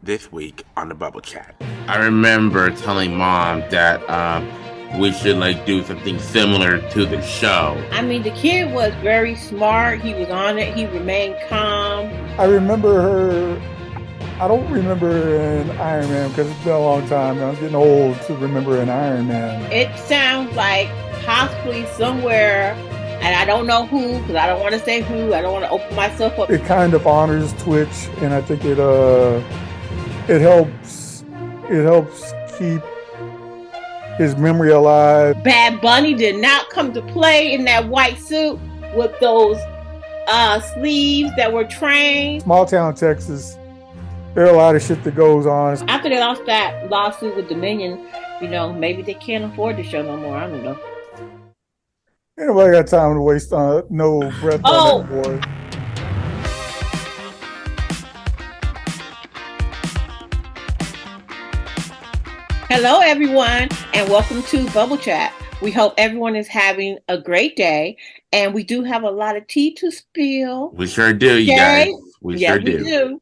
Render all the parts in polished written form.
this week on the Bubble Chat. I remember telling Mom that we should do something similar to the show. I mean, the kid was very smart. He was on it. He remained calm. I remember her. I don't remember an Iron Man because it's been a long time. I'm getting old to remember an Iron Man. It sounds like possibly somewhere, and I don't know who, because I don't want to say who. I don't want to open myself up. It kind of honors Twitch, and I think it helps keep his memory alive. Bad Bunny did not come to play in that white suit with those sleeves that were trained. Small town Texas, there are a lot of shit that goes on. After they lost that lawsuit with Dominion, maybe they can't afford the show no more. I don't know. Ain't nobody got time to waste on no breath on that boy. Hello, everyone, and welcome to Bubble Chat. We hope everyone is having a great day, and we do have a lot of tea to spill. We sure do, you guys. We sure do.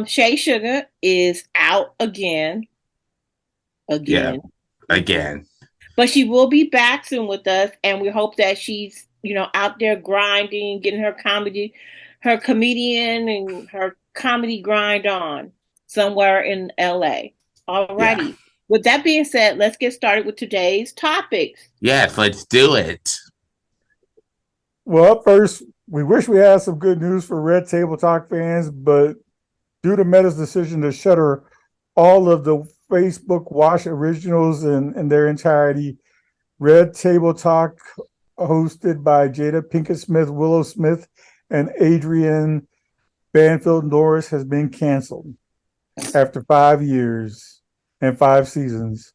Shay Sugar is out again. Yeah, again. But she will be back soon with us, and we hope that she's, out there grinding, getting her comedian and her comedy grind on somewhere in LA. Alrighty. Yeah. With that being said, let's get started with today's topics. Yes, let's do it. Well, up first, we wish we had some good news for Red Table Talk fans, but due to Meta's decision to shutter all of the Facebook Watch originals in their entirety, Red Table Talk, hosted by Jada Pinkett Smith, Willow Smith, and Adrienne Banfield Norris, has been canceled after 5 years and 5 seasons.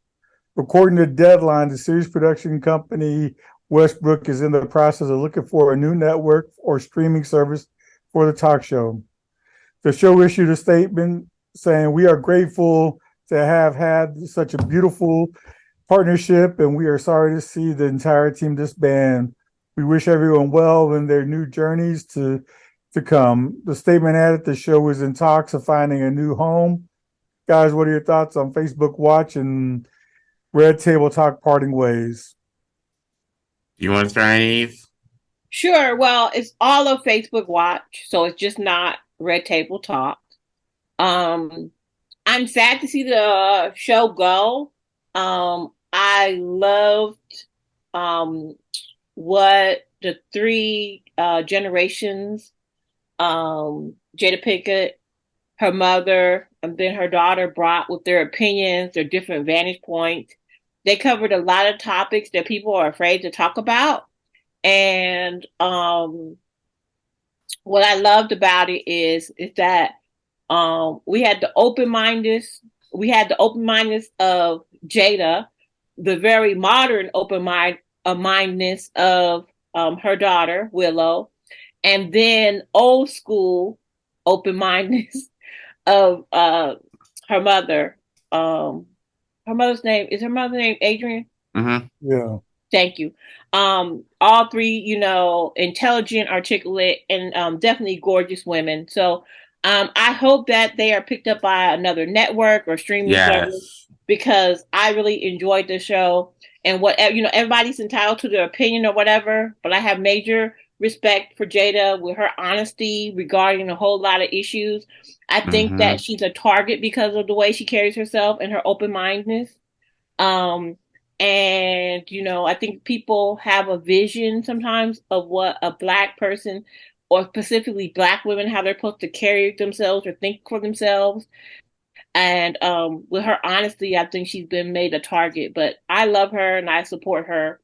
According to Deadline, the series production company Westbrook is in the process of looking for a new network or streaming service for the talk show. The show issued a statement saying, "We are grateful to have had such a beautiful partnership, and we are sorry to see the entire team disband. We wish everyone well in their new journeys to come." The statement added the show is in talks of finding a new home. Guys, what are your thoughts on Facebook Watch and Red Table Talk parting ways? You want to start, Eve? Sure. Well, it's all of Facebook Watch, so it's just not Red Table Talk. I'm sad to see the show go. I loved what the three generations, Jada Pinkett, her mother, and then her daughter brought with their opinions, their different vantage points. They covered a lot of topics that people are afraid to talk about. And what I loved about it is that we had the open-mindedness of Jada, the very modern open-mindedness of her daughter, Willow, and then old school open-mindedness of her mother. Her mother's name Adrienne? Mm-hmm. Yeah. Thank you. All three, intelligent, articulate, and definitely gorgeous women. So I hope that they are picked up by another network or streaming service, because I really enjoyed the show. And everybody's entitled to their opinion or whatever, but I have major respect for Jada with her honesty regarding a whole lot of issues. I think that she's a target because of the way she carries herself and her open-mindedness. And, I think people have a vision sometimes of what a Black person, or specifically Black women, how they're supposed to carry themselves or think for themselves. And with her honesty, I think she's been made a target. But I love her and I support her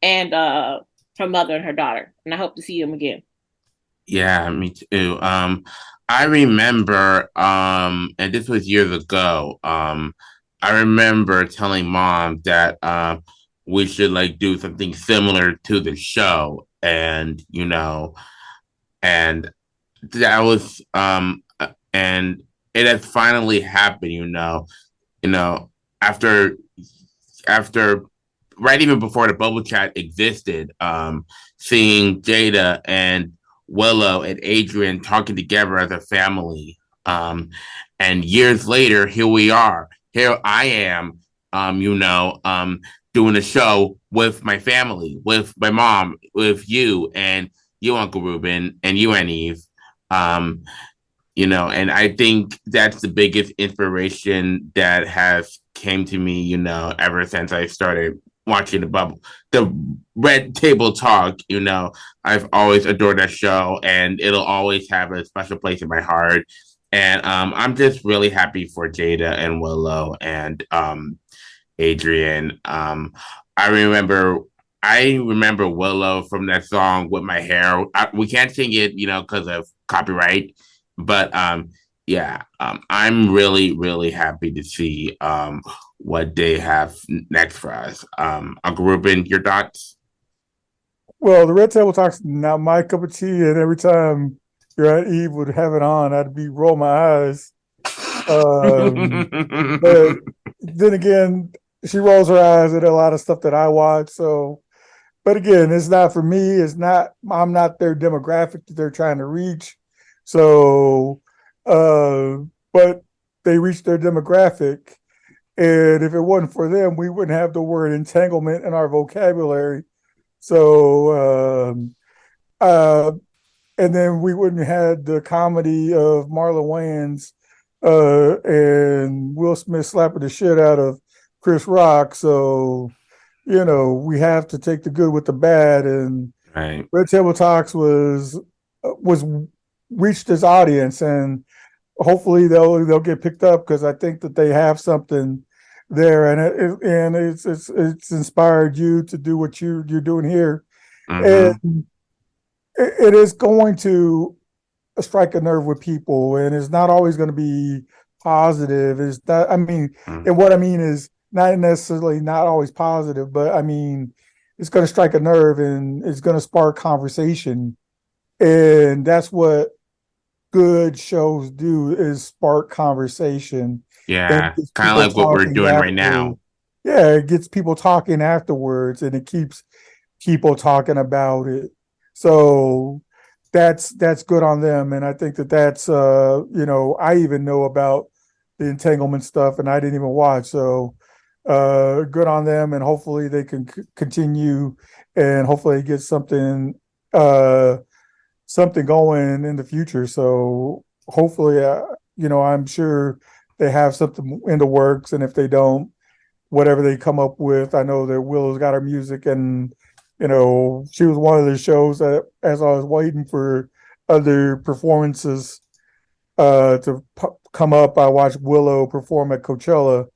and her mother and her daughter. And I hope to see them again. Yeah, me too. I remember, and this was years ago, I remember telling Mom that we should do something similar to the show. And, and that was, and it has finally happened, after right even before the Bubble Chat existed, seeing Jada and Willow and Adrienne talking together as a family, And years later, here we are. Here I am, doing a show with my family, with my mom, with you, Uncle Ruben, and you, Aunt Eve. Um, and I think that's the biggest inspiration that has came to me, ever since I started watching the Red Table Talk. I've always adored that show, and it'll always have a special place in my heart. And I'm just really happy for Jada and Willow and Adrian. I remember I remember Willow from that song with my hair. We can't sing it, because of copyright. But yeah, I'm really, really happy to see what they have next for us. Uncle Ruben, your thoughts? Well, the Red Table Talk's not my cup of tea, and every time your Aunt Eve would have it on, I'd be roll my eyes. But then again, she rolls her eyes at a lot of stuff that I watch. So, but again, it's not for me. It's not. I'm not their demographic that they're trying to reach. So, but they reach their demographic, and if it wasn't for them, we wouldn't have the word entanglement in our vocabulary. So, and then we wouldn't have the comedy of Marlon Wayans and Will Smith slapping the shit out of Chris Rock. So, we have to take the good with the bad. And Right. Red Table Talks was reached its audience, and hopefully they'll get picked up, because I think that they have something there, and it's inspired you to do what you're doing here, and it is going to strike a nerve with people, and it's not always going to be positive. It's not. I mean, and what I mean is not necessarily not always positive, but I mean it's going to strike a nerve, and it's going to spark conversation, and that's what good shows do, is spark conversation. Yeah, kind of like what we're doing right now. Yeah, it gets people talking afterwards, and it keeps people talking about it. So that's good on them, and I think that's I even know about the entanglement stuff, and I didn't even watch. So good on them, and hopefully they can continue, and hopefully get something going in the future. So hopefully, I'm sure they have something in the works, and if they don't, whatever they come up with, I know that Willow's got her music, and she was one of the shows that, as I was waiting for other performances to come up, I watched Willow perform at Coachella,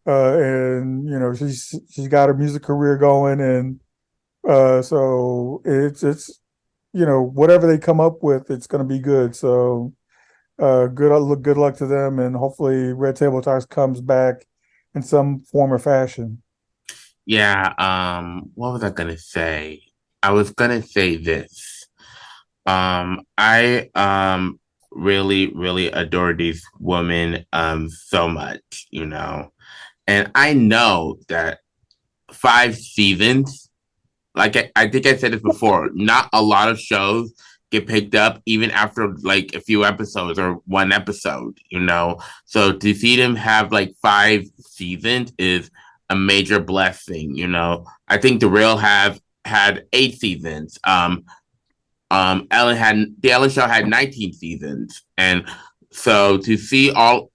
and she's got her music career going, and so it's whatever they come up with, it's going to be good. So good luck to them, and hopefully Red Table Talks comes back in some form or fashion. Yeah, what was I gonna say? I was gonna say this. I really, really adore these women so much, And I know that 5 seasons, like I think I said this before, not a lot of shows get picked up even after like a few episodes or one episode, So to see them have like 5 seasons is a major blessing, I think The Real have had 8 seasons. The Ellen Show had 19 seasons, and so to see both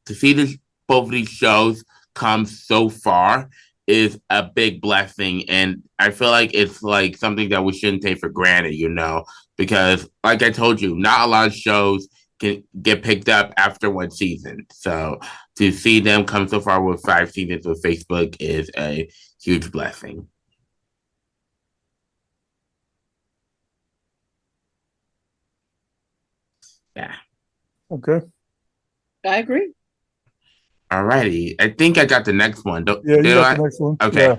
of these shows come so far is a big blessing, and I feel like it's like something that we shouldn't take for granted, because like I told you, not a lot of shows can get picked up after one season. So to see them come so far with 5 seasons with Facebook is a huge blessing. Yeah. Okay. I agree. Alrighty. I think I got the next one. Yeah, you got the next one. Okay. Yeah.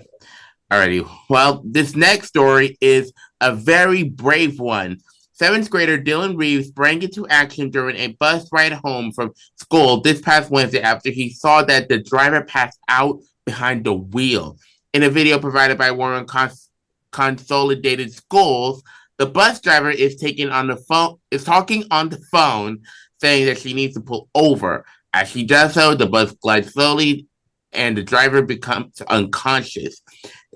Alrighty. Well, this next story is a very brave one. 7th grader Dylan Reeves sprang into action during a bus ride home from school this past Wednesday after he saw that the driver passed out behind the wheel. In a video provided by Warren Consolidated Schools, the bus driver is talking on the phone, saying that she needs to pull over. As she does so, the bus glides slowly and the driver becomes unconscious.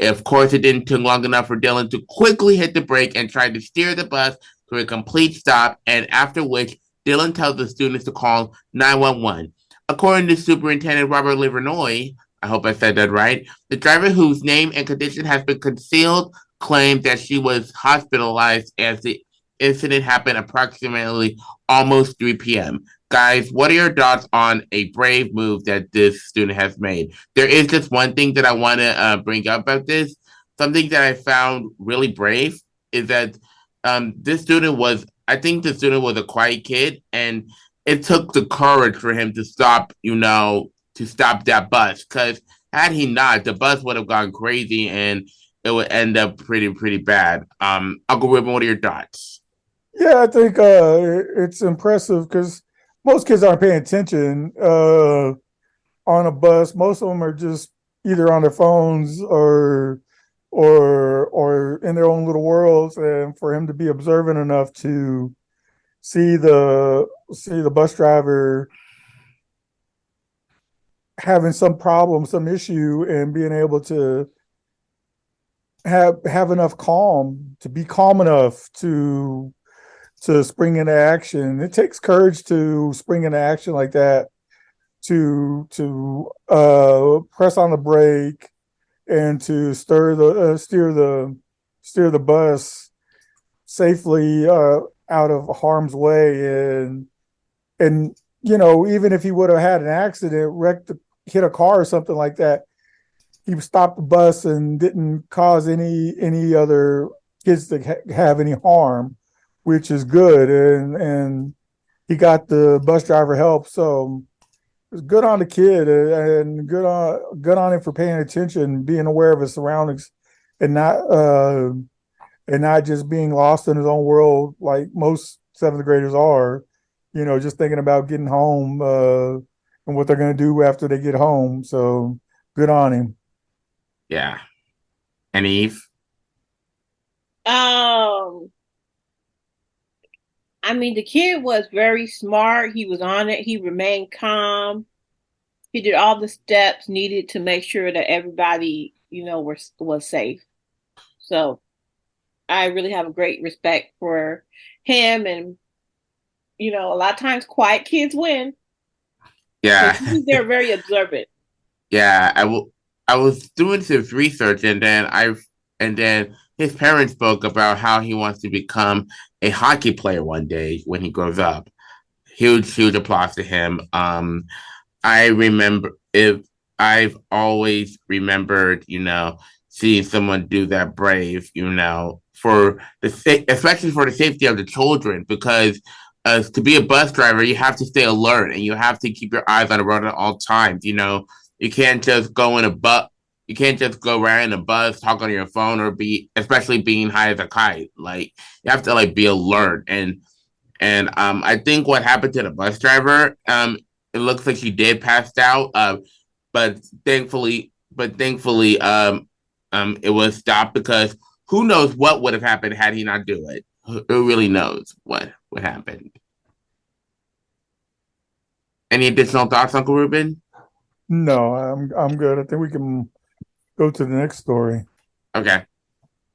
Of course, it didn't take long enough for Dylan to quickly hit the brake and try to steer the bus to a complete stop, and after which Dylan tells the students to call 911. According to Superintendent Robert Livernoy, I hope I said that right, the driver, whose name and condition has been concealed, claimed that she was hospitalized as the incident happened approximately almost 3 p.m. Guys, what are your thoughts on a brave move that this student has made? There is just one thing that I want to bring up about this. Something that I found really brave is that this student was, I think the student was a quiet kid, and it took the courage for him to stop, to stop that bus. Because had he not, the bus would have gone crazy and it would end up pretty bad. Uncle Ruben, what are your thoughts? Yeah, I think it's impressive because most kids aren't paying attention on a bus. Most of them are just either on their phones or in their own little worlds. And for him to be observant enough to see the bus driver having some problem, some issue, and being able to have enough calm to be calm enough to spring into action. It takes courage to spring into action like that, to press on the brake and to steer the bus safely out of harm's way. And even if he would have had an accident, hit a car or something like that, he stopped the bus and didn't cause any other kids to have any harm, which is good. And he got the bus driver help. So it's good on the kid, and good on him for paying attention, being aware of his surroundings, and not just being lost in his own world like most seventh graders are. Just thinking about getting home and what they're going to do after they get home. So good on him. Yeah. And Eve? I mean, the kid was very smart. He was on it. He remained calm. He did all the steps needed to make sure that everybody, was safe. So I really have a great respect for him. And, a lot of times quiet kids win. Yeah. They're very observant. Yeah. I was doing some research, and then his parents spoke about how he wants to become a hockey player one day when he grows up. Huge applause to him. I remember I've always remembered, seeing someone do that brave, especially for the safety of the children, because to be a bus driver, you have to stay alert and you have to keep your eyes on the road at all times. You can't just go in a bus. You can't just go around in a bus, talk on your phone, or especially being high as a kite. Like, you have to be alert. And I think what happened to the bus driver, it looks like she did pass out. But thankfully, it was stopped, because who knows what would have happened had he not do it. Who really knows what happened? Any additional thoughts, Uncle Ruben? No, I'm good. I think we can go to the next story. Okay,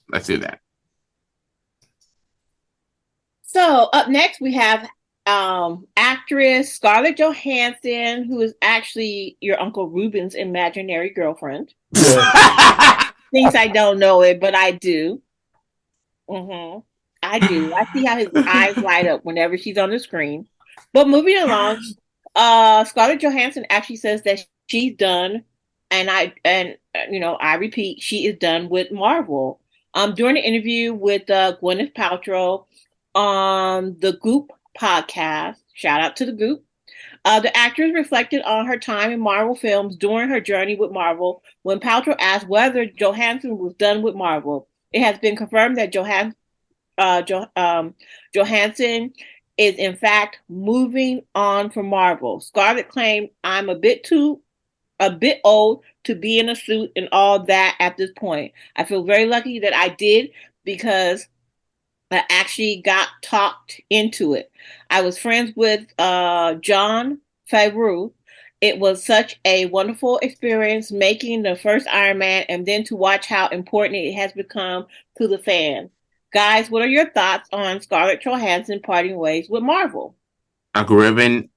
let's do that. So up next we have actress Scarlett Johansson, who is actually your Uncle Ruben's imaginary girlfriend. Thinks I don't know it, but I do. I do. I see how his eyes light up whenever she's on the screen. But moving along, Scarlett Johansson actually says that she's done, and I repeat, she is done with Marvel. During an interview with Gwyneth Paltrow on the Goop podcast, shout out to the Goop, the actress reflected on her time in Marvel films during her journey with Marvel. When Paltrow asked whether Johansson was done with Marvel, it has been confirmed that Johansson is in fact moving on from Marvel. Scarlett claimed, "I'm a bit old to be in a suit and all that at this point. I feel very lucky that I did, because I actually got talked into it. I was friends with Jon Favreau. It was such a wonderful experience making the first Iron Man and then to watch how important it has become to the fans. Guys, what are your thoughts on Scarlett Johansson parting ways with Marvel? Uncle Ruben,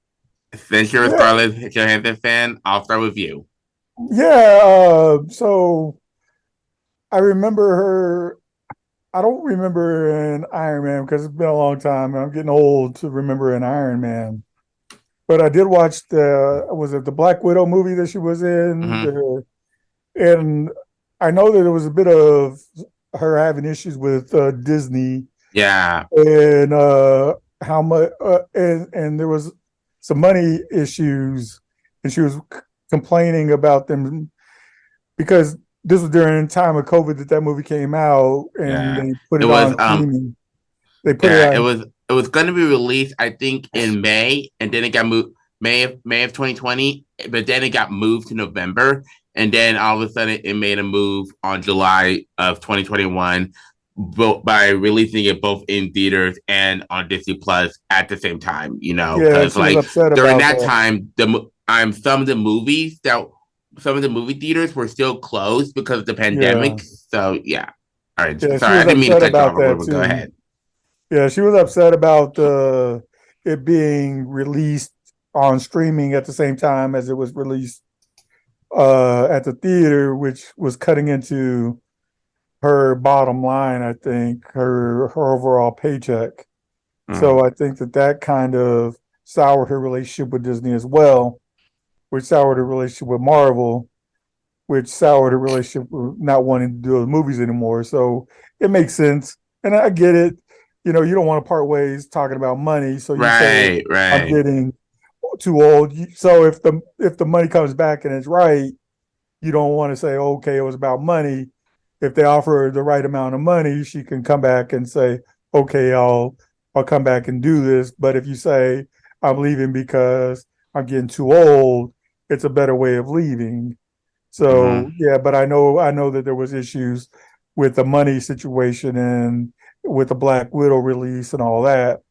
since you're a Yeah, Scarlett Johansson fan, I'll start with you. yeah. So I remember her. I don't remember an Iron Man because it's been a long time. I'm getting old to remember an Iron Man. But I did watch was it the Black Widow movie that she was in? Hmm. And I know that there was a bit of her having issues with Disney Yeah, and how much, and there was some money issues, and she was complaining about them because this was during the time of COVID that movie came out, and yeah. they put It it was on streaming. They put it yeah, it on, was it was going to be released, I think, in May, and then it got moved May of 2020, but then it got moved to November, and then all of a sudden it made a move on July of 2021, by releasing it both in theaters and on Disney Plus at the same time. yeah, Because she was like upset during about that that. time, some of the movie theaters were still closed because of the Yeah, pandemic. So yeah. All right, yeah, she sorry, I was didn't mean to upset cut you about off. that Go too. ahead. Yeah, she was upset about it being released on streaming at the same time as it was released at the theater, which was cutting into her bottom line. I think her overall paycheck. Mm. So I think that kind of soured her relationship with Disney as well, which soured her relationship with Marvel, which soured her relationship with not wanting to do the movies anymore. So it makes sense. And I get it. You don't want to part ways talking about money. So you say, Right, I'm right. getting too old. So if the money comes back and it's right, you don't want to say, okay, it was about money. If they offer her the right amount of money, she can come back and say, okay, I'll come back and do this. But if you say I'm leaving because I'm getting too old, it's a better way of leaving. Hmm. So yeah, but I know that there was issues with the money situation and with the Black Widow release and all that.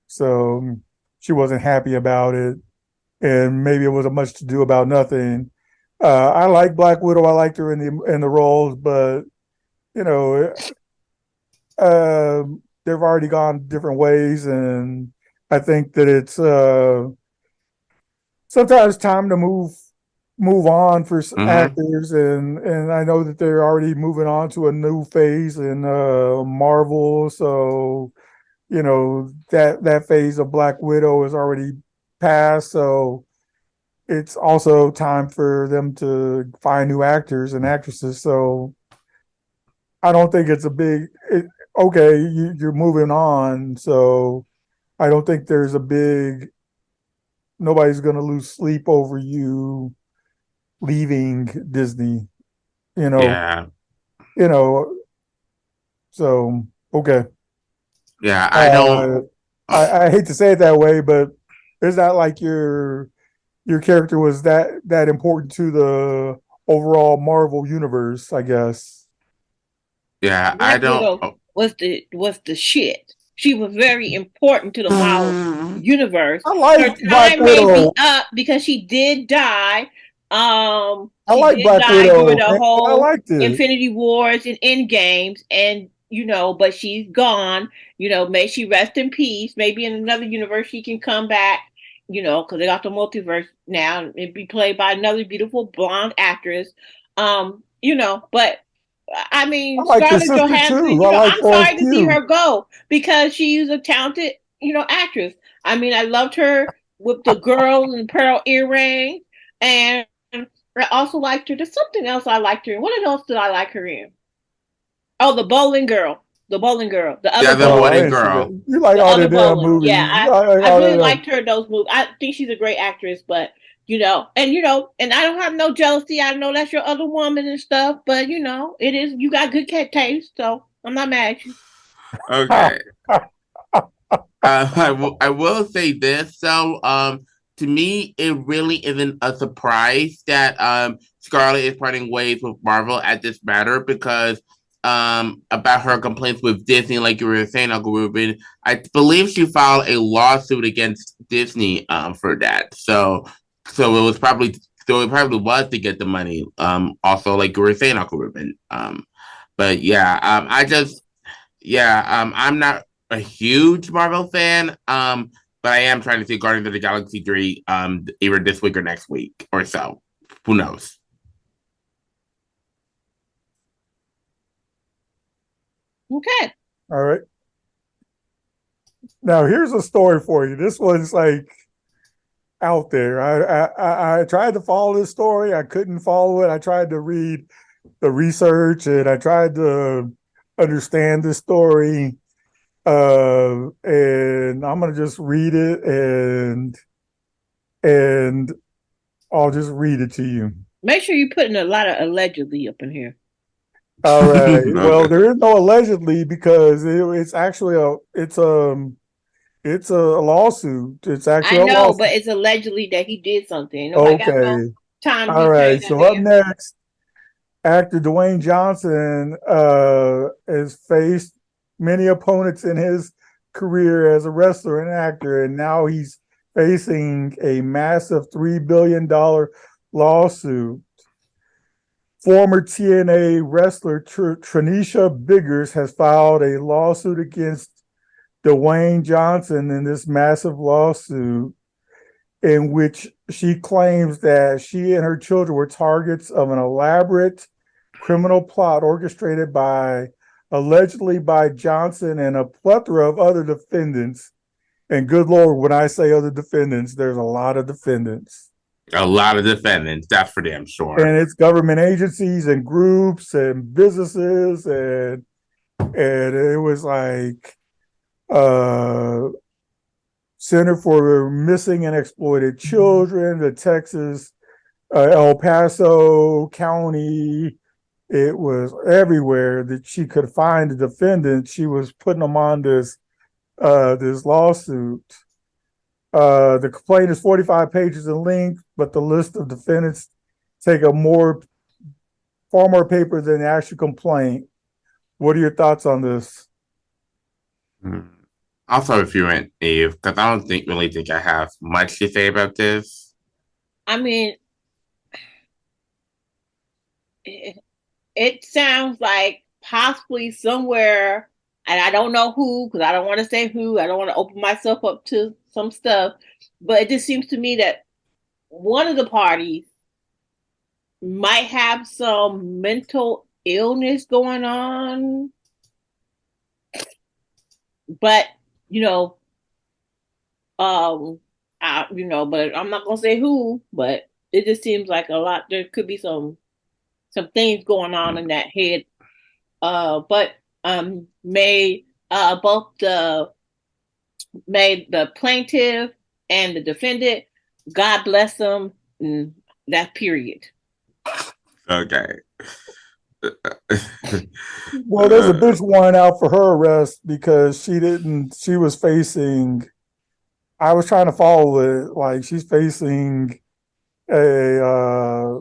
So she wasn't happy about it, and maybe it was a much to do about nothing. I like Black Widow. I liked her in the roles, but you know, uh, they've already gone different ways, and I think that it's sometimes time to move on for Hmm. actors, and I know that they're already moving on to a new phase in Marvel. So that phase of Black Widow is already passed. So it's also time for them to find new actors and actresses. So I don't think it's a big. Okay, you're moving on, so I don't think there's a big. Nobody's going to lose sleep over you leaving Disney. You know, Yeah, you know. So okay, yeah. I don't. uh, I hate to say it that way, but it's not like your character was that important to the overall Marvel universe, I guess. Yeah, I Black don't. Widow was the shit. She was very important to the Marvel universe. I Her like Black time may be Widow. up because she did die. I She like did Black die during Widow, the and I whole liked it. Infinity Wars and End Games, and but she's gone. May she rest in peace. Maybe in another universe she can come back. Because they got the multiverse now and be played by another beautiful blonde actress. But I I mean, liked her Scarlett sister Johansson, too. I like I'm Florence sorry to see Pugh. her go because she's a talented, actress. I mean, I loved her with the girls and pearl earrings, and I also liked her. There's something else I liked her in. What else did I like her in? Oh, the bowling girl. The bowling girl. The The other other Oh, bowling I bowling girl. didn't see girl. that. You like The all the other damn bowling. Yeah, movies. You I like I all really the liked her in those movies. I think she's a great actress, but and I don't have no jealousy. I know that's your other woman and stuff, but it is you got good cat taste, so I'm not mad at you. Okay. I will say this though. To me, it really isn't a surprise that Scarlett is parting ways with Marvel at this matter because about her complaints with Disney, like you were saying, Uncle Ruben. I believe she filed a lawsuit against Disney for that. So So it probably was to get the money. Also, like you were saying, Uncle Ruben. But yeah, I'm not a huge Marvel fan. But I am trying to see Guardians of the Galaxy 3 either this week or next week or so. Who knows? Okay. All right. Now here's a story for you. This one's like out there. I tried to follow this story. I couldn't follow it. I tried to read the research and I tried to understand this story. And I'm gonna just read it and I'll just read it to you. Make sure you're putting a lot of allegedly up in here. All right. Well, Okay. there is no allegedly because it's actually it's a lawsuit. It's actually I a know, lawsuit. but it's allegedly that he did something. Nobody got no Okay. time to All be right. paying that So up man. next, actor Dwayne Johnson has faced many opponents in his career as a wrestler and actor, and now he's facing a massive $3 billion lawsuit. Former TNA wrestler Tranisha Biggers has filed a lawsuit against Dwayne Johnson in this massive lawsuit in which she claims that she and her children were targets of an elaborate criminal plot orchestrated allegedly by Johnson and a plethora of other defendants. And good Lord, when I say other defendants, there's a lot of defendants. A lot of defendants, that's for damn sure. And it's government agencies and groups and businesses and it was like Center for Missing and Exploited Children, the Texas, El Paso County. It was everywhere that she could find the defendant. She was putting them on this lawsuit. The complaint is 45 pages in length, but the list of defendants take far more paper than the actual complaint. What are your thoughts on this? I'll start with you, and Eve, because I don't really think I have much to say about this. I mean, it sounds like possibly somewhere, and I don't know who, because I don't want to say who. I don't want to open myself up to some stuff, but it just seems to me that one of the parties might have some mental illness going on, but but I'm not gonna say who, but it just seems like a lot. There could be some things going on in that head. But may both the plaintiff and the defendant, God bless them. That period. Okay. Well, there's a bitch warrant out for her arrest because she was facing, I was trying to follow it, like she's facing a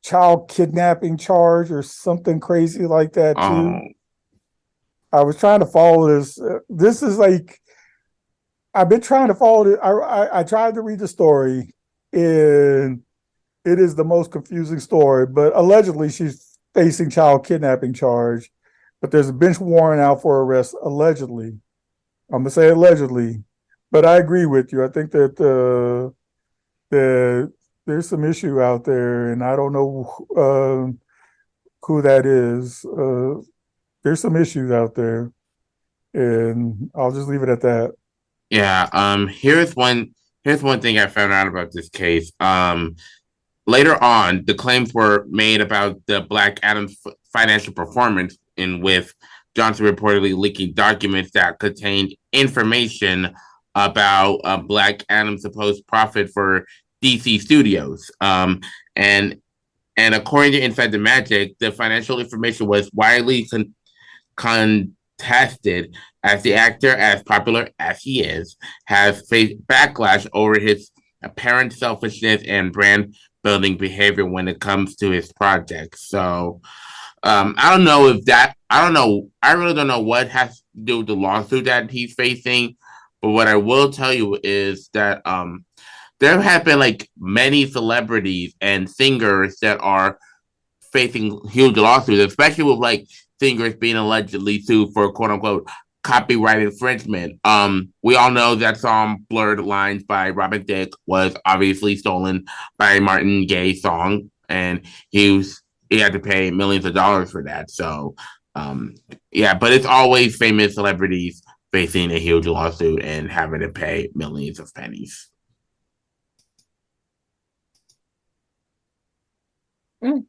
child kidnapping charge or something crazy like that too. I was trying to follow this. This is like, I've been trying to follow it. I tried to read the story and it is the most confusing story, but allegedly she's facing child kidnapping charge, but there's a bench warrant out for arrest, allegedly. I'm going to say allegedly, but I agree with you. I think that there's some issue out there and I don't know who that is. There's some issues out there and I'll just leave it at that. Yeah. Here's one thing I found out about this case. Later on, the claims were made about the Black Adam's financial performance, with Johnson reportedly leaking documents that contained information about Black Adam's supposed profit for DC Studios. And according to Inside the Magic, the financial information was widely contested as the actor, as popular as he is, has faced backlash over his apparent selfishness and brand building behavior when it comes to his projects. So I don't know if that, I really don't know what has to do with the lawsuit that he's facing. But what I will tell you is that there have been like many celebrities and singers that are facing huge lawsuits, especially with like singers being allegedly sued for quote unquote copyright infringement. We all know that song "Blurred Lines" by Robin Thicke was obviously stolen by Martin Gaye's song, and he had to pay millions of dollars for that. So, yeah, but it's always famous celebrities facing a huge lawsuit and having to pay millions of pennies. Mm.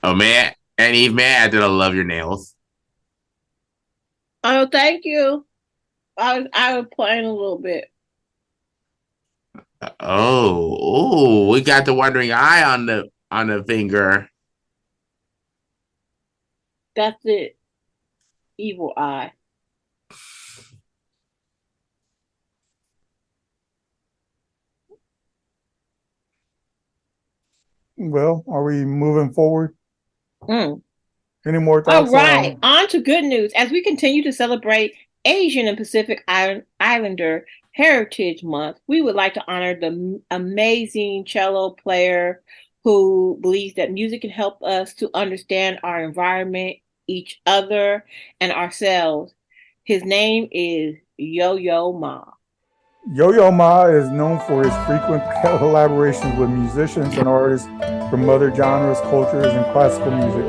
Oh man, and Eve, man, I did. I love your nails. Oh, thank you. I was playing a little bit. We got the wandering eye on the finger. That's it. Evil eye. Well, are we moving forward? Mm. Any more All thoughts right, on to good news. As we continue to celebrate Asian and Pacific Islander Heritage Month, we would like to honor the amazing cello player who believes that music can help us to understand our environment, each other, and ourselves. His name is Yo-Yo Ma. Yo-Yo Ma is known for his frequent collaborations with musicians and artists from other genres, cultures, and classical music.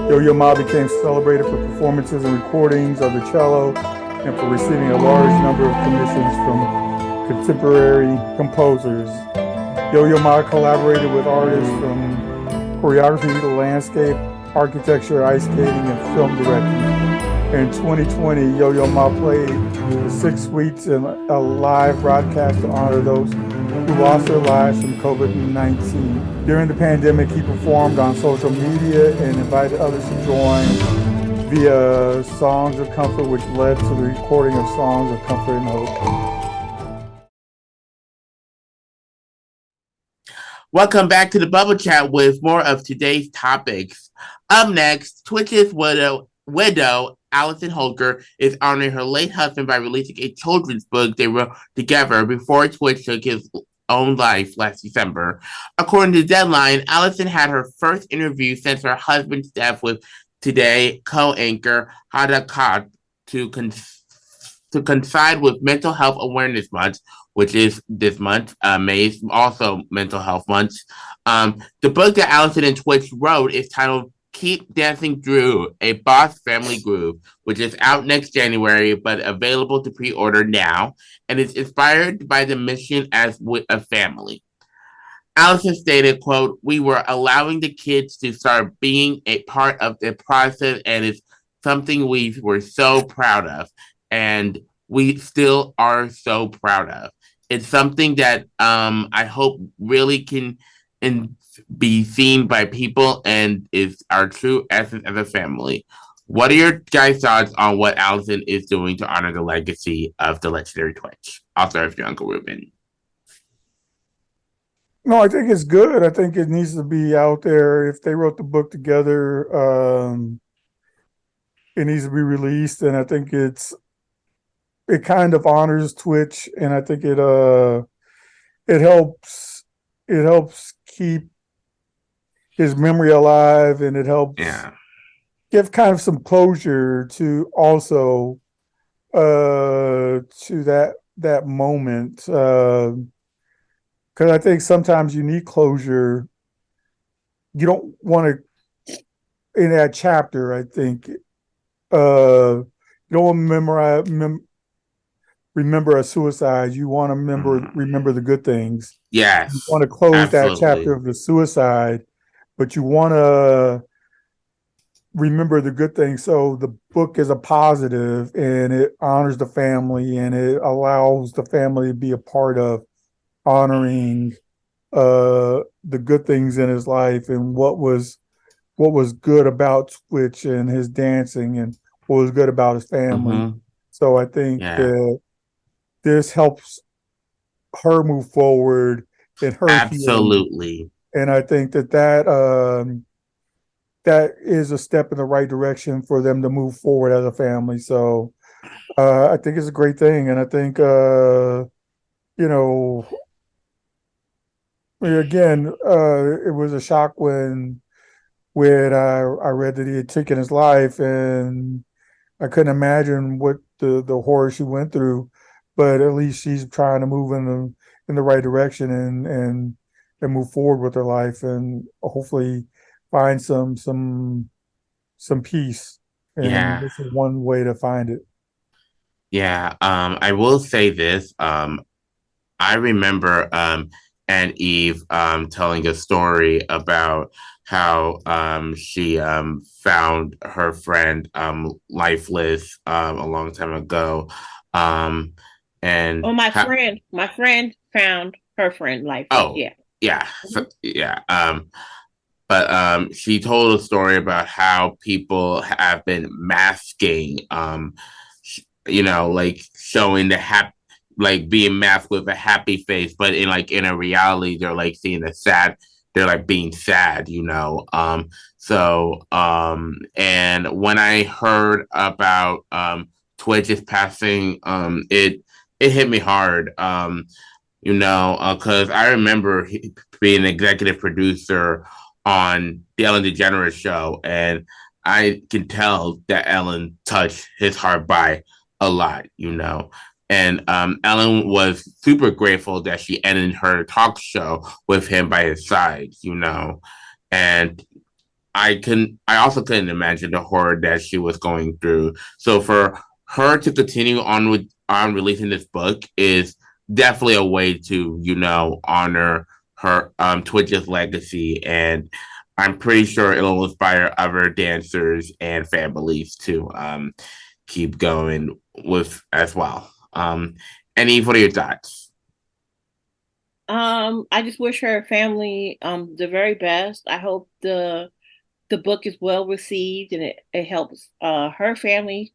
Yo-Yo Ma became celebrated for performances and recordings of the cello and for receiving a large number of commissions from contemporary composers. Yo-Yo Ma collaborated with artists from choreography to landscape, architecture, ice skating, and film directing. In 2020, Yo-Yo Ma played the 6 weeks in a live broadcast to honor those who lost their lives from COVID-19. During the pandemic, he performed on social media and invited others to join via Songs of Comfort, which led to the recording of Songs of Comfort and Hope. Welcome back to the Bubble Chat with more of today's topics. Up next, Twitch's widow Allison Holker is honoring her late husband by releasing a children's book they wrote together before Twitch took his own life last December. According to Deadline, Allison had her first interview since her husband's death with Today co-anchor Hada Khan to coincide with Mental Health Awareness Month, which is this month. May is also Mental Health Month. The book that Allison and Twitch wrote is titled Keep Dancing Through, a Boss Family Groove, which is out next January, but available to pre-order now, and is inspired by the mission as with a family. Allison stated, quote, "We were allowing the kids to start being a part of the process, and it's something we were so proud of, and we still are so proud of. It's something that I hope really can be seen by people and is our true essence as a family." What are your guys' thoughts on what Allison is doing to honor the legacy of the legendary Twitch? I'll start with your Uncle Ruben. No, I think it's good. I think it needs to be out there. If they wrote the book together, it needs to be released, and I think it kind of honors Twitch, and I think it helps keep his memory alive, and it helps give kind of some closure to also to that moment, because I think sometimes you need closure. You don't want to in that chapter. I think you don't want to remember a suicide. You want to remember the good things. Yes, you want to close absolutely. that chapter of the suicide, but you want to remember the good things. So the book is a positive, and it honors the family, and it allows the family to be a part of honoring the good things in his life and what was good about Twitch and his dancing and what was good about his family. Mm-hmm. So I think that this helps her move forward in her absolutely healing. And I think that is a step in the right direction for them to move forward as a family. So I think it's a great thing, and I think you know, again, it was a shock when I read that he had taken his life, and I couldn't imagine what the horror she went through. But at least she's trying to move in the right direction and move forward with her life, and hopefully find some peace. And Yeah. this is one way to find it. Yeah. I will say this. I remember Aunt Eve telling a story about how she found her friend lifeless a long time ago. Um, and Oh, my friend found her friend lifeless. oh Yeah. yeah, yeah. But she told a story about how people have been masking, like showing the like being masked with a happy face, but in a reality, they're like seeing a sad, they're like being sad, and when I heard about Twitch's passing, it hit me hard, because I remember being an executive producer on the Ellen DeGeneres show, and I can tell that Ellen touched his heart by a lot, And Ellen was super grateful that she ended her talk show with him by his side, And I also couldn't imagine the horror that she was going through. So for her to continue on releasing this book is definitely a way to, honor her Twitch's legacy, and I'm pretty sure it'll inspire other dancers and families to keep going with as well. Any what are your thoughts? I just wish her family the very best. I hope the book is well received and it helps her family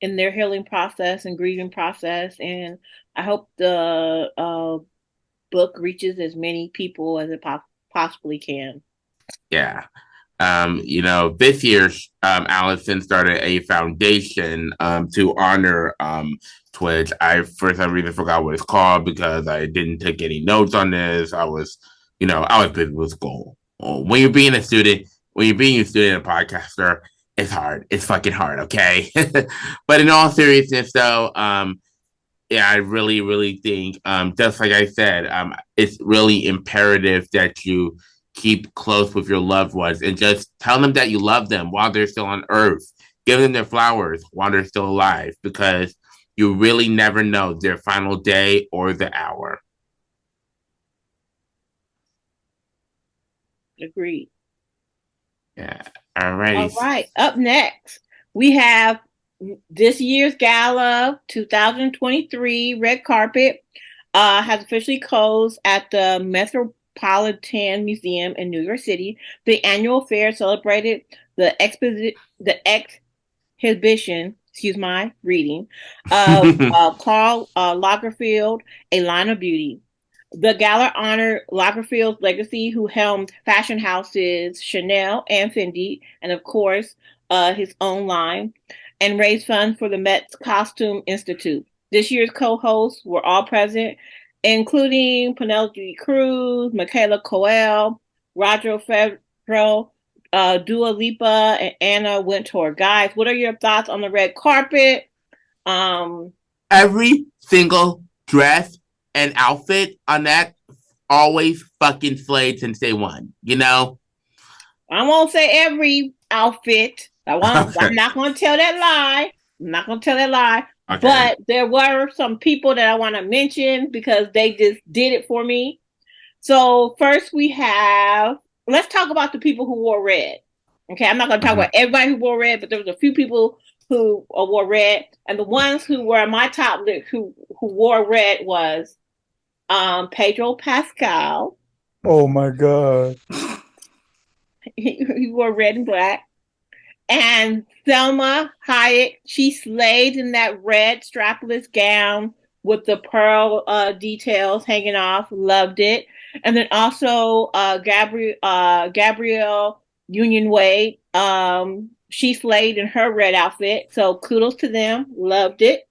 in their healing process and grieving process. And I hope the book reaches as many people as it possibly can. Yeah. This year, Allison started a foundation to honor Twitch. I, for some reason, forgot what it's called because I didn't take any notes on this. I was busy with school. When you're being a student and a podcaster, it's hard. It's fucking hard, okay? But in all seriousness, though, yeah, I really, really think, just like I said, it's really imperative that you keep close with your loved ones and just tell them that you love them while they're still on earth. Give them their flowers while they're still alive, because you really never know their final day or the hour. Agreed. Yeah. All right. All right. Up next, we have this year's Gala 2023 red carpet has officially closed at the Metropolitan Museum in New York City. The annual fair celebrated the exhibition, excuse my reading, of Karl Lagerfeld, A Line of Beauty. The gala honored Lagerfeld's legacy, who helmed fashion houses Chanel and Fendi, and of course, his own line, and raised funds for the Met's Costume Institute. This year's co-hosts were all present, including Penelope Cruz, Michaela Coel, Roger Federer, Dua Lipa, and Anna Wintour. Guys, what are your thoughts on the red carpet? Every single dress and outfit on that always fucking slayed since day one, I won't say every outfit. I'm not going to tell that lie. I'm not going to tell that lie. Okay. But there were some people that I want to mention because they just did it for me. So first let's talk about the people who wore red. Okay, I'm not going to talk about everybody who wore red, but there was a few people who wore red. And the ones who were on my top list who wore red was Pedro Pascal. Oh my God. He wore red and black. And Selma Hayek, she slayed in that red strapless gown with the pearl details hanging off. Loved it. And then also Gabrielle Union Wade, she slayed in her red outfit. So kudos to them. Loved it.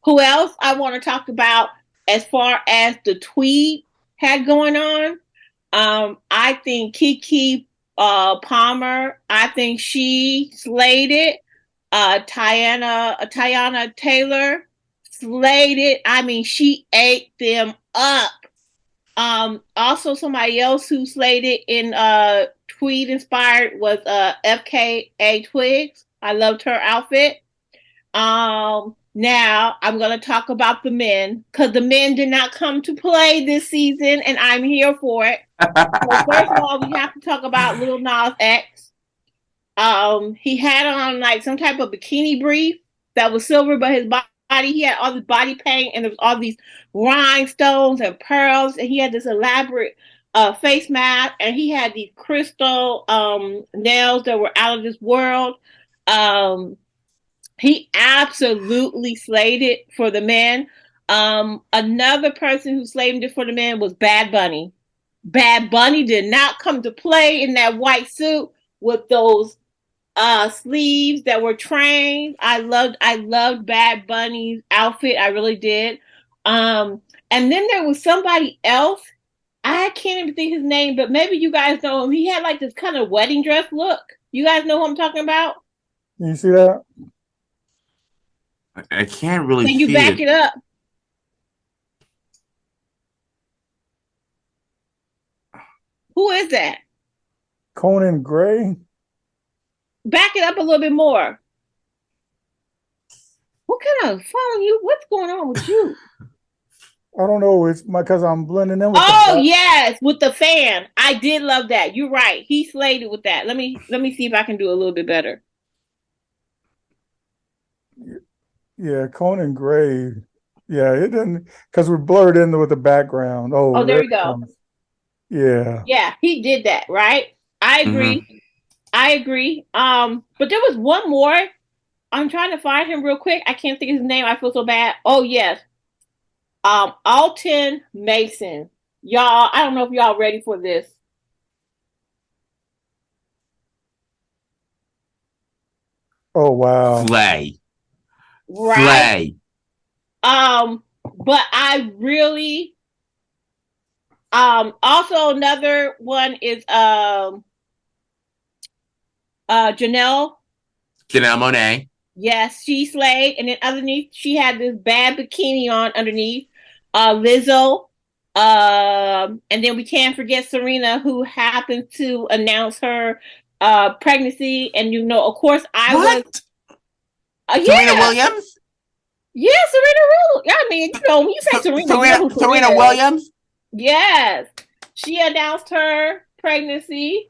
Who else I want to talk about as far as the tweet had going on? I think Kiki Palmer, I think she slayed it. Tiana Taylor slayed it. I mean, she ate them up. Also somebody else who slayed it in tweet inspired was FKA Twigs. I loved her outfit. Now I'm gonna talk about the men because the men did not come to play this season, and I'm here for it. So first of all, we have to talk about Lil Nas X. He had on like some type of bikini brief that was silver, but his body, he had all this body paint, and there was all these rhinestones and pearls, and he had this elaborate face mask, and he had these crystal nails that were out of this world. He absolutely slayed it for the men. Another person who slayed it for the men was Bad Bunny. Bad Bunny did not come to play in that white suit with those sleeves that were trained. I loved Bad Bunny's outfit. I really did. And then there was somebody else. I can't even think his name, but maybe you guys know him. He had like this kind of wedding dress look. You guys know who I'm talking about? Can you see that? I can't really Can see you back it up? Who is that? Conan Gray. Back it up a little bit more. What kind of following you? What's going on with you? I don't know. It's because I'm blending in with. Oh yes, with the fan. I did love that. You're right. He slayed it with that. Let me see if I can do a little bit better. Yeah, Conan Gray. Yeah, it didn't because we're blurred in with the background. Oh, there we go. Yeah. Yeah, he did that, right? I agree. Mm-hmm. I agree. But there was one more. I'm trying to find him real quick. I can't think of his name. I feel so bad. Oh yes. Alton Mason. Y'all, I don't know if y'all ready for this. Oh wow. Slay. Right. Slay. But I really also another one is Janelle Monáe. Yes, she slayed, and then underneath she had this bad bikini on underneath. Lizzo, and then we can't forget Serena, who happened to announce her pregnancy, and of course, I was. Serena Williams. Yeah, Serena Williams. I mean, when you say Serena, Serena Williams. Yes, she announced her pregnancy.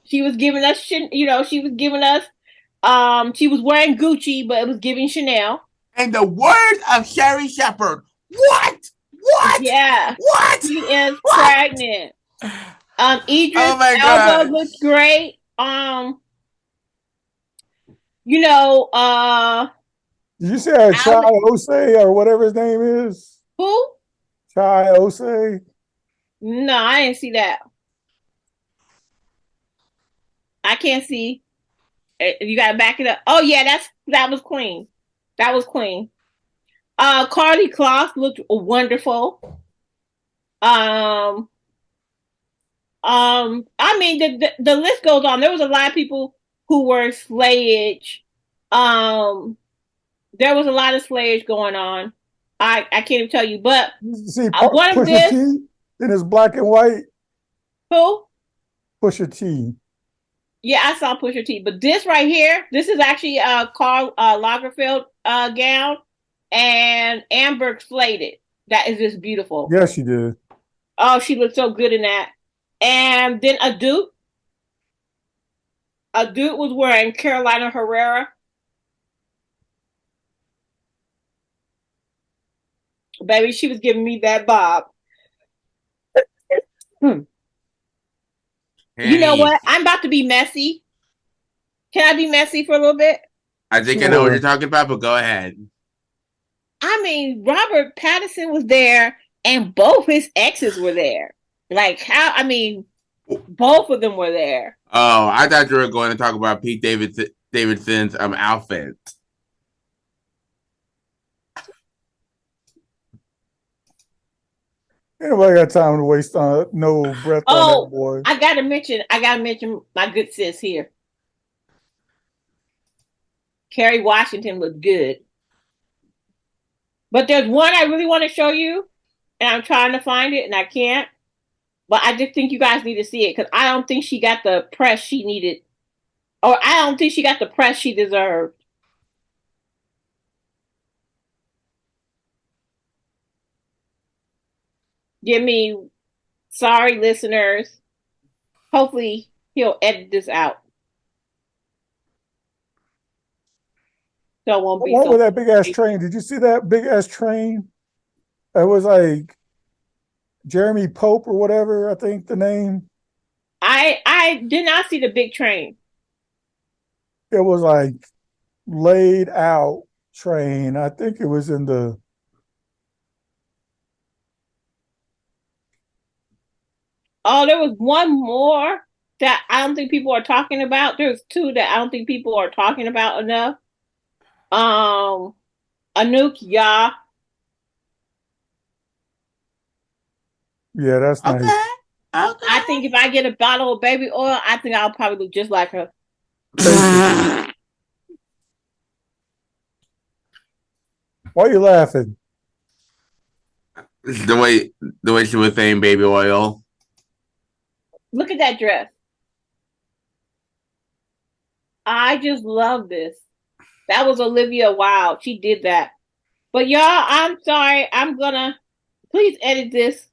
She was giving us, she was giving us. She was wearing Gucci, but it was giving Chanel. In the words of Sherry Shepherd, what? Yeah. What? She is pregnant. Idris Elba looks great. Did you say Chai Osei or whatever his name is? Who? Chai Osei. No, I didn't see that. I can't see. You gotta back it up. Oh yeah, that was Queen. That was Queen. Carly Kloss looked wonderful. I mean the list goes on. There was a lot of people who were slayage. There was a lot of slayage going on. I can't even tell you, but see one of this in his black and white. Who? Pusha T. Yeah, I saw Pusha T, but this right here, this is actually Karl Lagerfeld gown, and Amber slayed it. That is just beautiful. Yes, she did. Oh, she looked so good in that. And then Adut was wearing Carolina Herrera. Baby, she was giving me that bob. You know what? I'm about to be messy. Can I be messy for a little bit? I think I know what you're talking about, but go ahead. I mean, Robert Pattinson was there, and both his exes were there. Like how? I mean, both of them were there. Oh, I thought you were going to talk about Pete Davidson's outfit. Anybody got time to waste on no breath on that Oh, boy? I gotta mention my good sis here. Kerry Washington looked good. But there's one I really want to show you, and I'm trying to find it, and I can't. But I just think you guys need to see it because I don't think she got the press she needed, or I don't think she got the press she deserved. Sorry, listeners. Hopefully, he'll edit this out. So it won't be What so. with that big ass train? Did you see that big ass train? It was like Jeremy Pope or whatever, I think the name. I did not see the big train. It was like laid out train. I think it was in the. Oh, there was one more that I don't think people are talking about. There's two that I don't think people are talking about enough. Anouk, yeah. Yeah, that's Okay. nice. Okay. I think if I get a bottle of baby oil, I think I'll probably look just like her. Why are you laughing? the way she was saying baby oil. Look at that dress. I just love this. That was Olivia Wilde. She did that. But y'all, I'm sorry. I'm gonna please edit this,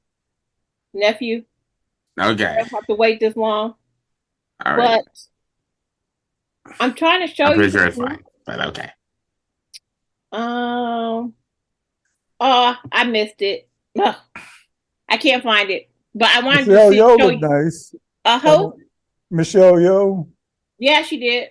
nephew. Okay. I don't have to wait this long. All right. But I'm trying to show I'm you. pretty sure it's fine, but okay. Oh, I missed it. Ugh, I can't find it. But I wanted Michelle to Yeoh show looked you. nice. Who? Michelle Yeoh. Yeah, she did.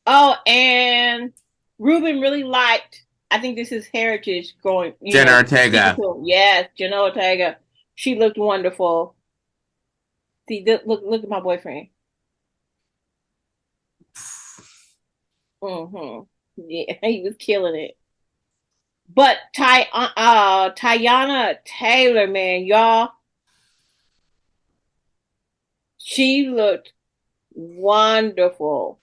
Oh, and Ruben really liked. I think this is heritage going. Jenna Ortega. Yes, Jenna Ortega. She looked wonderful. See, look at my boyfriend. Yeah, he was killing it. But Tiana Taylor, man, y'all, she looked wonderful.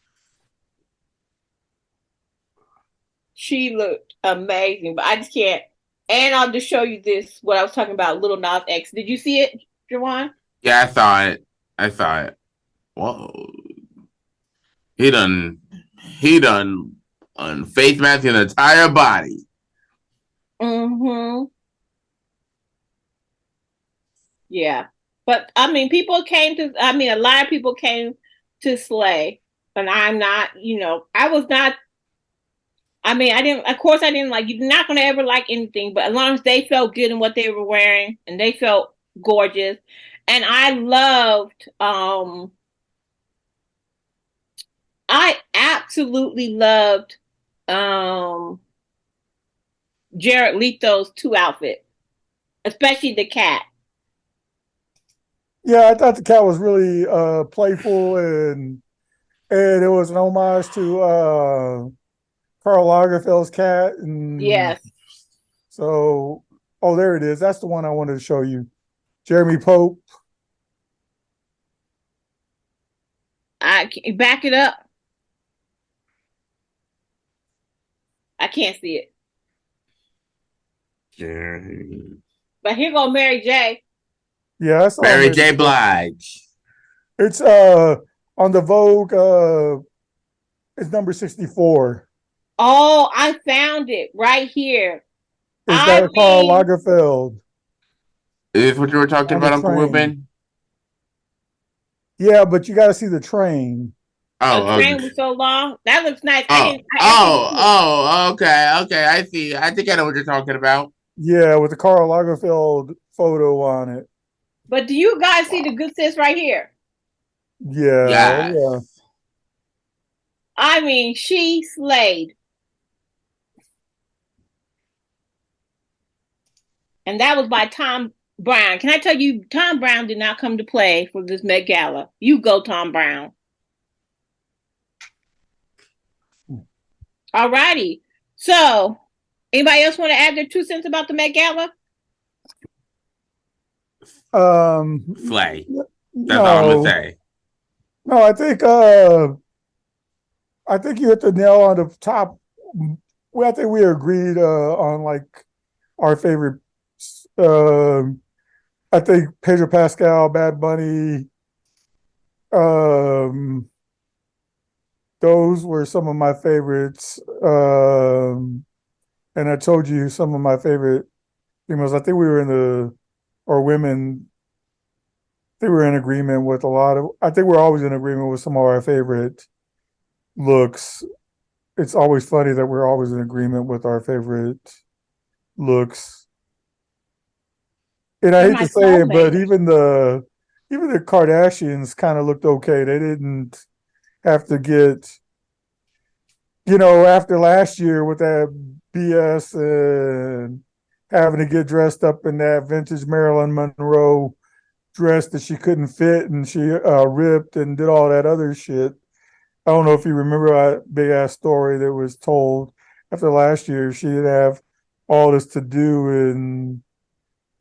She looked amazing, but I just can't. And I'll just show you this, what I was talking about, Little Nas X. Did you see it, Jawan? Yeah, I saw it. Whoa. He done on face mask his entire body. Mm-hmm. Yeah. But a lot of people came to slay. And I'm not, I didn't like, you're not going to ever like anything, but as long as they felt good in what they were wearing and they felt gorgeous. And I absolutely loved, Jared Leto's 2 outfits, especially the cat. Yeah, I thought the cat was really playful and it was an homage to Karl Lagerfeld's cat. And yes. So, there it is. That's the one I wanted to show you. Jeremy Pope. I back it up. I can't see it. But here go Mary J. Yeah, I saw Mary J. Blige. It's on the Vogue. It's number 64. Oh, I found it right here. Is that Karl Lagerfeld? Is this what you were talking about, Uncle Ruben? Yeah, but you got to see the train. Oh, the train was so long. That looks nice. Okay. I see. I think I know what you're talking about. Yeah, with the Karl Lagerfeld photo on it. But do you guys see the good sis right here? Yeah. Yes. Yeah. I mean, she slayed. And that was by Tom Brown. Can I tell you, Tom Brown did not come to play for this Met Gala. You go, Tom Brown. All righty. So, Anybody else want to add their 2 cents about the Met Gala? Slay. That's all I'm gonna No, say. no, I think you hit the nail on the top. Well, I think we agreed on like our favorite. Um, I think Pedro Pascal, Bad Bunny, um, those were some of my favorites. And I told you some of my favorite females. I think we were in the or women. They were in agreement with a lot of. I think we're always in agreement with some of our favorite looks. It's always funny that we're always in agreement with our favorite looks. And I They're hate my to say it, but soulmate. even the Kardashians kind of looked okay. They didn't have to get, after last year with that BS and having to get dressed up in that vintage Marilyn Monroe dress that she couldn't fit and she ripped and did all that other shit. I don't know if you remember that big ass story that was told after last year. She didn't have all this to do and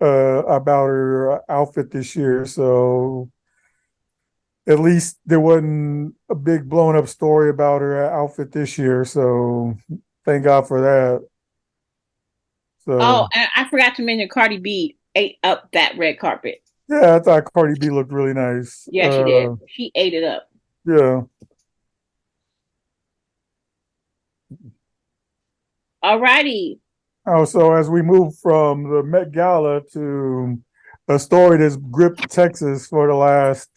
about her outfit this year. So at least there wasn't a big blown up story about her outfit this year. So thank God for that. Oh, So and I forgot to mention Cardi B ate up that red carpet. yeah, I thought Cardi B looked really nice. Yeah, she did. She ate it up. Yeah. Alrighty. Oh, so as we move from the Met Gala to a story that's gripped Texas for the last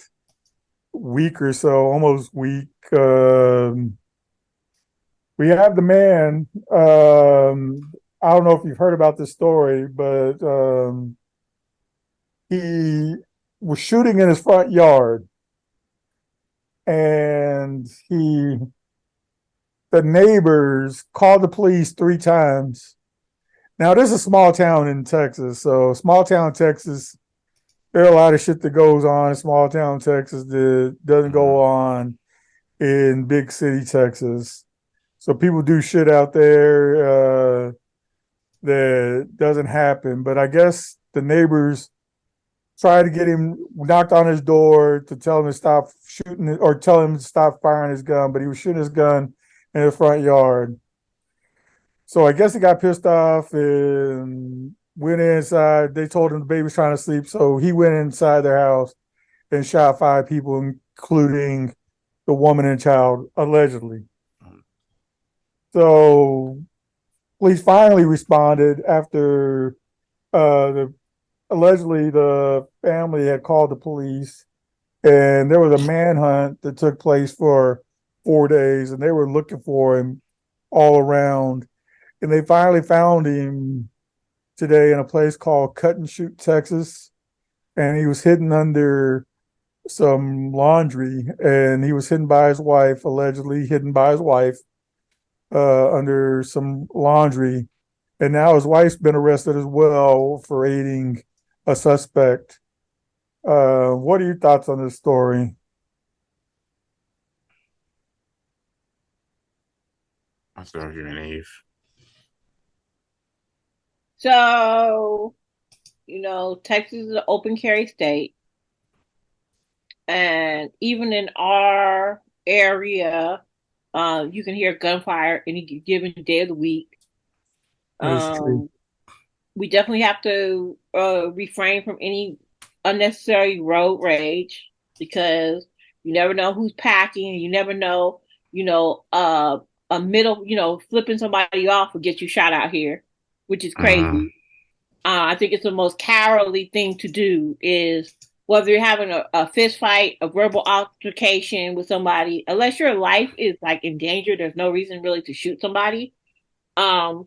week or so, almost week, we have the man. I don't know if you've heard about this story, but he was shooting in his front yard, and the neighbors called the police 3 times. Now, this is a small town in Texas, so small town Texas, there are a lot of shit that goes on in small town Texas that doesn't go on in big city Texas. So people do shit out there that doesn't happen. But I guess the neighbors tried to get him, knocked on his door to tell him to stop shooting or tell him to stop firing his gun, but he was shooting his gun in the front yard. So I guess he got pissed off and went inside. They told him the baby was trying to sleep, so he went inside their house and shot 5 people, including the woman and child, allegedly. So police finally responded after allegedly the family had called the police, and there was a manhunt that took place for 4 days, and they were looking for him all around. And they finally found him today in a place called Cut and Shoot, Texas. And he was hidden under some laundry, and he was hidden by his wife, allegedly hidden by his wife under some laundry. And now his wife's been arrested as well for aiding a suspect. What are your thoughts on this story? I'm sorry, you're naive. So, Texas is an open carry state. And even in our area, you can hear gunfire any given day of the week. We definitely have to refrain from any unnecessary road rage because you never know who's packing. You never know, a middle, flipping somebody off will get you shot out here, which is crazy. I think it's the most cowardly thing to do is whether you're having a fist fight, a verbal altercation with somebody, unless your life is like in danger, there's no reason really to shoot somebody. I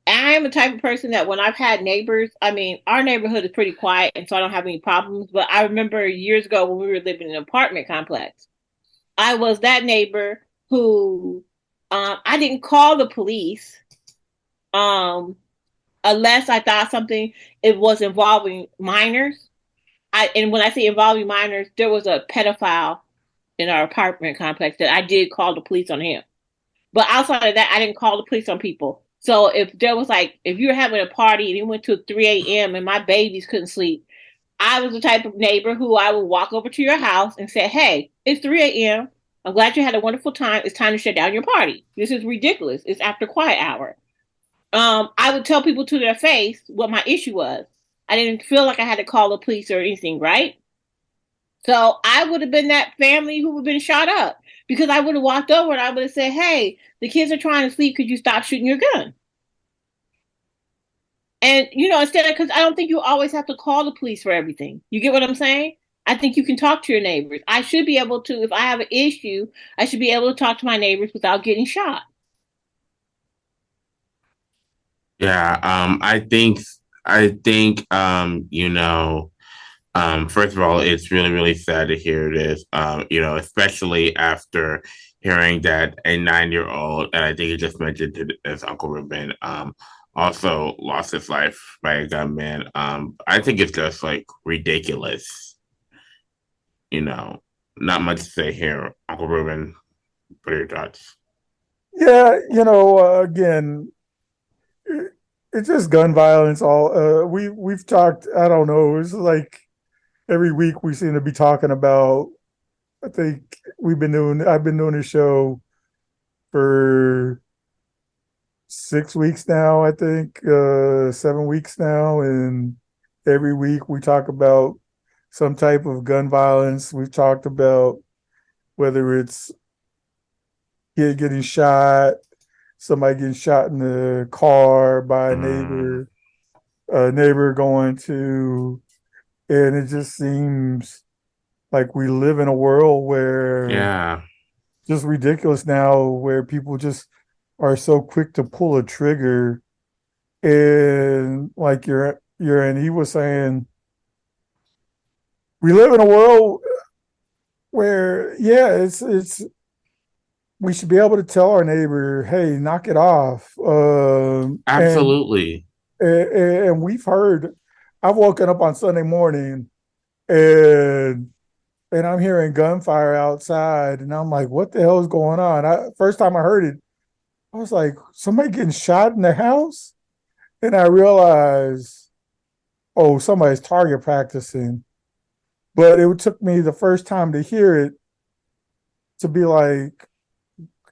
am the type of person that when I've had neighbors, I mean, our neighborhood is pretty quiet, and so I don't have any problems. But I remember years ago when we were living in an apartment complex, I was that neighbor who I didn't call the police unless I thought something it was involving minors. And when I say involving minors, there was a pedophile in our apartment complex that I did call the police on him. But outside of that, I didn't call the police on people. So if there was if you were having a party and you went to 3 a.m. and my babies couldn't sleep, I was the type of neighbor who I would walk over to your house and say, hey, it's 3 a.m. I'm glad you had a wonderful time. It's time to shut down your party. This is ridiculous. It's after quiet hour. I would tell people to their face what my issue was. I didn't feel like I had to call the police or anything, right? So I would have been that family who would have been shot up because I would have walked over and I would have said, hey, the kids are trying to sleep. Could you stop shooting your gun? And, instead of, because I don't think you always have to call the police for everything. You get what I'm saying? I think you can talk to your neighbors. I should be able to, if I have an issue, I should be able to talk to my neighbors without getting shot. Yeah, first of all, it's really, really sad to hear this, especially after hearing that a 9-year-old, and I think you just mentioned it as Uncle Ruben, also lost his life by a gunman. I think it's just like ridiculous. Not much to say here. Uncle Ruben, what are your thoughts? Yeah, again, it's just gun violence. All we've talked. I don't know. It's like every week we seem to be talking about. I think I've been doing this show for 6 weeks now. I think 7 weeks now, and every week we talk about some type of gun violence. We've talked about whether it's getting shot, somebody getting shot in the car by a neighbor going to, and it just seems like we live in a world where just ridiculous now, where people just are so quick to pull a trigger. And like and he was saying, we live in a world where, it's we should be able to tell our neighbor, hey, knock it off. Absolutely. And I've woken up on Sunday morning and I'm hearing gunfire outside, and I'm like, what the hell is going on? First time I heard it, I was like, somebody getting shot in the house? And I realized, oh, somebody's target practicing. But it took me the first time to hear it to be like,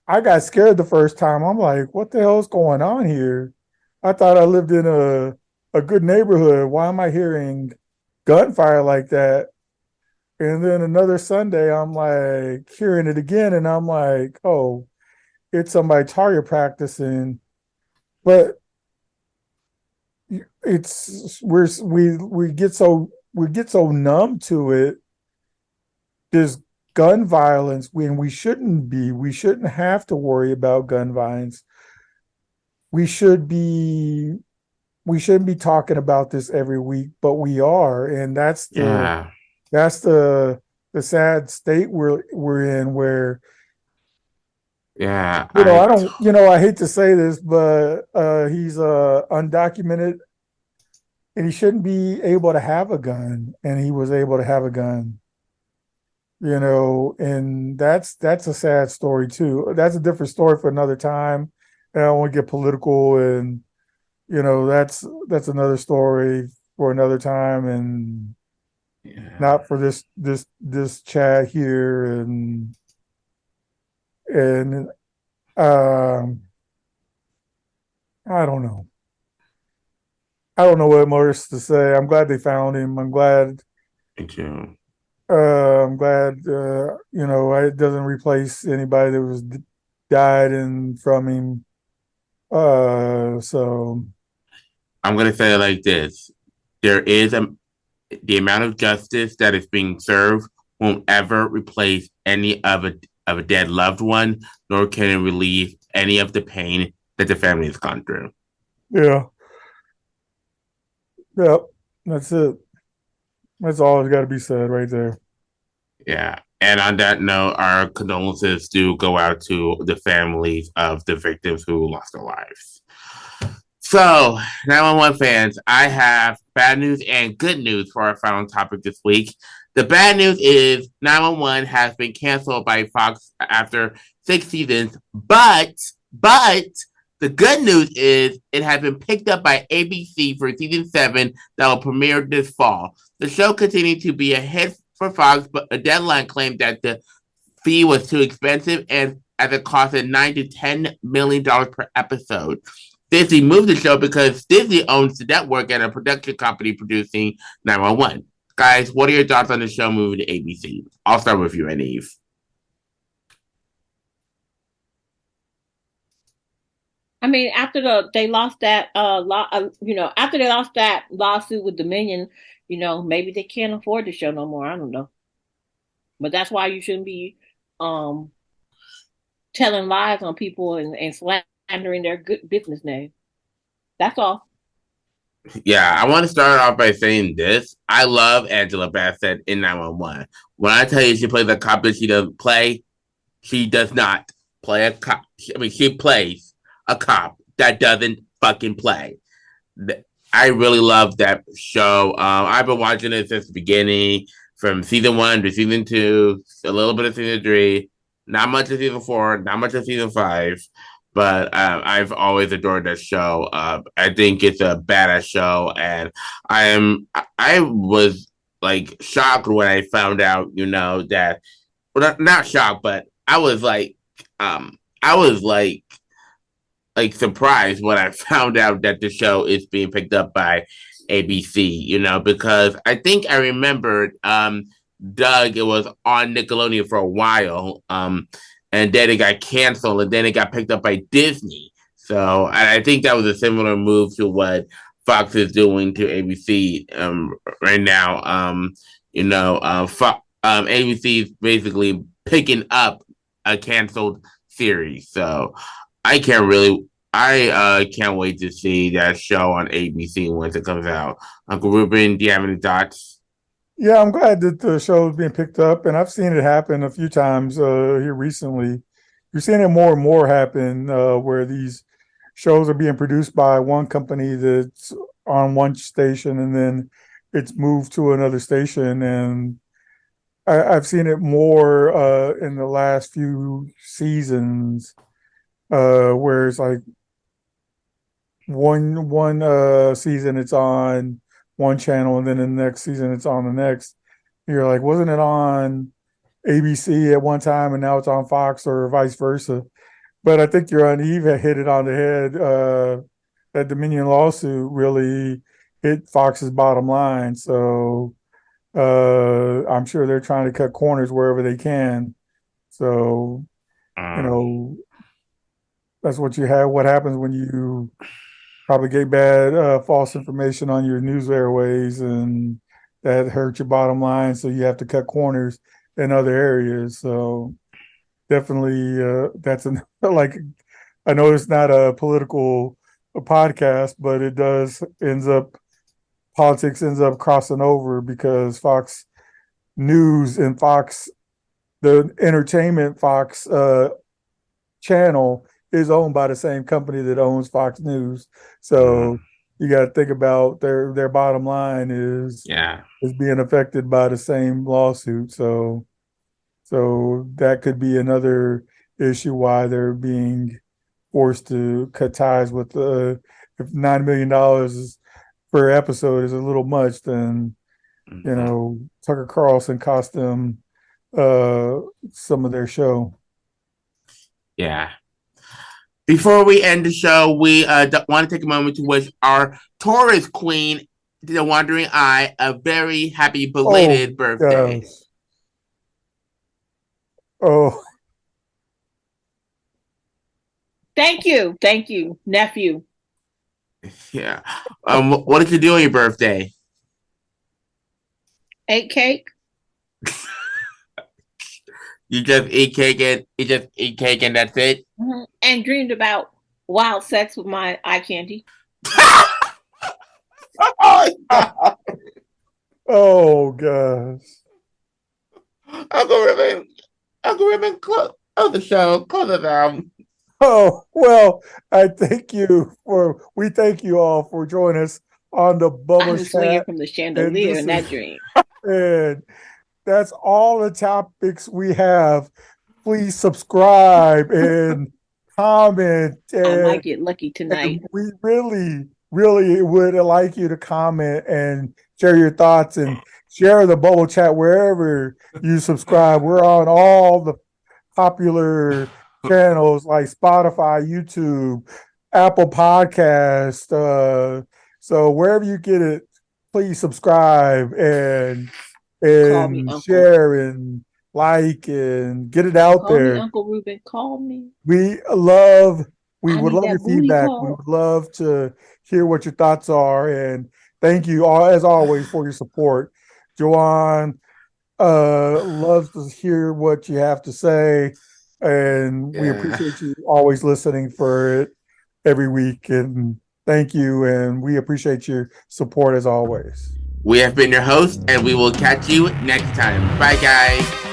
I got scared the first time. I'm like, what the hell is going on here? I thought I lived in a good neighborhood. Why am I hearing gunfire like that? And then another Sunday, I'm like hearing it again, and I'm like, oh, it's somebody target practicing. But it's we get so numb to it. There's gun violence when we shouldn't be. We shouldn't have to worry about gun violence. We shouldn't be talking about this every week, but we are, and that's the sad state we're in, where I hate to say this, but he's undocumented, and he shouldn't be able to have a gun, and he was able to have a gun. And that's a sad story too. That's a different story for another time. And I don't want to get political, and that's another story for another time, and not for this chat here. And I don't know. I don't know what more to say. I'm glad they found him. I'm glad. Thank you. I'm glad, it doesn't replace anybody that was died from him. So I'm going to say it like this. There is the amount of justice that is being served won't ever replace any of a dead loved one, nor can it relieve any of the pain that the family has gone through. Yeah. Yep. That's it. That's all that's got to be said right there. Yeah. And on that note, our condolences do go out to the families of the victims who lost their lives. So, 911 fans, I have bad news and good news for our final topic this week. The bad news is 911 has been canceled by Fox after 6 seasons. But the good news is it has been picked up by ABC for season 7 that will premiere this fall. The show continued to be a hit for Fox, but a deadline claimed that the fee was too expensive and as it costed $9 to $10 million per episode. Disney moved the show because Disney owns the network and a production company producing 911. Guys, what are your thoughts on the show moving to ABC? I'll start with you, Aneve. I mean, after they lost that after they lost that lawsuit with Dominion, maybe they can't afford the show no more. I don't know, but that's why you shouldn't be telling lies on people and slandering their good business name. That's all. Yeah, I want to start off by saying this. I love Angela Bassett in 911. When I tell you she plays a cop that she doesn't play, she does not play a cop. She plays a cop that doesn't fucking play. I really love that show. I've been watching it since the beginning, from season 1 to season 2, a little bit of season 3, not much of season 4, not much of season 5. But I've always adored that show. I think it's a badass show, and I was like shocked when I found out, that, well, not shocked, but I was like surprised when I found out that the show is being picked up by ABC. Because I think I remembered Doug. It was on Nickelodeon for a while. And then it got canceled, and then it got picked up by Disney. So, and I think that was a similar move to what Fox is doing to ABC right now. ABC is basically picking up a canceled series. So, I can't wait to see that show on ABC once it comes out. Uncle Ruben, do you have any thoughts? Yeah, I'm glad that the show is being picked up, and I've seen it happen a few times here recently. You're seeing it more and more happen where these shows are being produced by one company that's on one station, and then it's moved to another station. And I've seen it more in the last few seasons, where it's like one season it's on one channel, and then the next season it's on the next. You're like, wasn't it on ABC at one time and now it's on Fox, or vice versa? But I think you're uneven. Hit it on the head. That Dominion lawsuit really hit Fox's bottom line. So I'm sure they're trying to cut corners wherever they can. So, that's what you have. What happens when you propagate bad false information on your news airways, and that hurts your bottom line, so you have to cut corners in other areas. So definitely that's like, I know it's not a political podcast, but it does politics ends up crossing over, because Fox News and the entertainment Fox channel is owned by the same company that owns Fox News. So you got to think about their bottom line is being affected by the same lawsuit. So that could be another issue why they're being forced to cut ties with if $9 million per episode is a little much, then Tucker Carlson cost them some of their show. Yeah. Before we end the show, we want to take a moment to wish our Taurus queen, the Wandering Eye, a very happy belated birthday. Yes. Oh. Thank you, nephew. Yeah. What did you do on your birthday? Ate cake. You just eat cake and that's it? Mm-hmm. And dreamed about wild sex with my eye candy. Oh gosh. Uncle Ribbon, close the show. Close it down. Oh, well, we thank you all for joining us on the Bubble I'm swinging from the chandelier in that dream. And that's all the topics we have please subscribe and comment. I might And, get lucky tonight. and we really, really would like you to comment and share your thoughts and share the bubble chat wherever you subscribe. We're on all the popular channels like Spotify, YouTube, Apple Podcast. So wherever you get it, please subscribe and Call me Uncle. share and like and get it out Call there. me Uncle Ruben. Call me. We I would need love that your booty feedback. call. We would love to hear what your thoughts are. And thank you all, as always, for your support. Joanne loves to hear what you have to say. And we Yeah. appreciate you always listening for it every week. And thank you. And we appreciate your support as always. We have been your host, and we will catch you next time. Bye, guys.